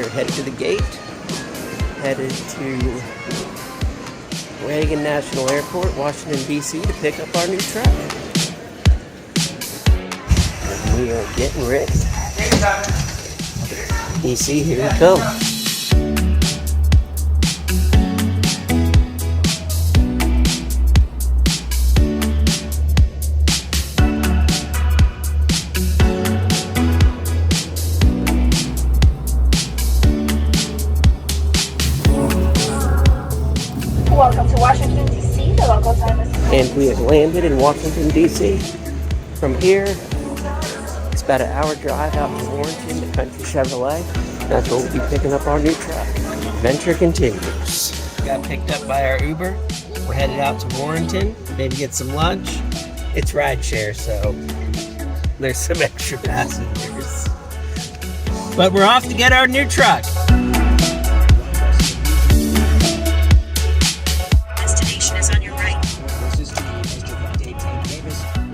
are headed to the gate, headed to Reagan National Airport, Washington, D.C. to pick up our new truck. And we are getting ready. D.C., here we come. Welcome to Washington, D.C. The local time is... And we have landed in Washington, D.C. From here, it's about an hour drive out to Warrenton to Country Chevrolet. That's where we'll be picking up our new truck. Adventure continues. Got picked up by our Uber. We're headed out to Warrenton, maybe get some lunch. It's rideshare, so there's some extra passengers. But we're off to get our new truck.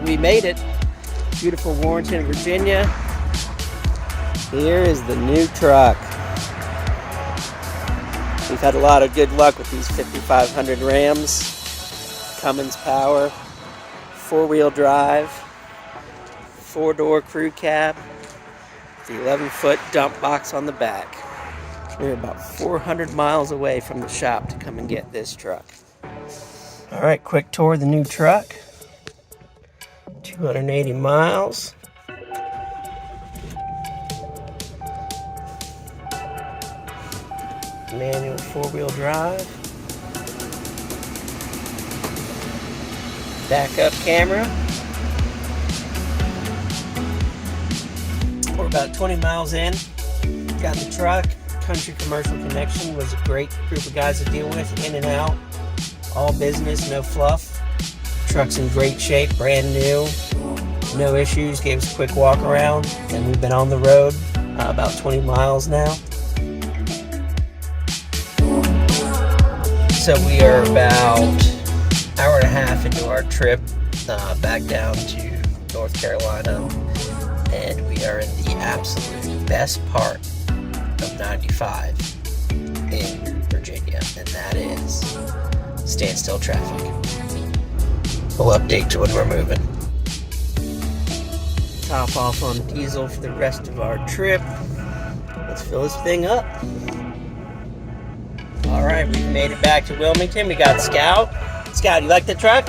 We made it. Beautiful Warrenton, Virginia. Here is the new truck. We've had a lot of good luck with these 5500 Rams. Cummins power, 4-wheel drive, 4-door crew cab, the 11-foot dump box on the back. We're about 400 miles away from the shop to come and get this truck. All right, quick tour of the new truck. 280 miles. Manual 4-wheel drive. Backup camera. We're about 20 miles in. Got the truck. Country Commercial Connection was a great group of guys to deal with, in and out. All business, no fluff. Truck's in great shape, brand new, no issues. Gave us a quick walk around, and we've been on the road about 20 miles now. So we are about an hour and a half into our trip back down to North Carolina, and we are in the absolute best part of 95 in Virginia, and that is standstill traffic. We'll update you when we're moving. Top off on diesel for the rest of our trip. Let's fill this thing up. All right, we've made it back to Wilmington. We got Scout. Scout, you like the truck?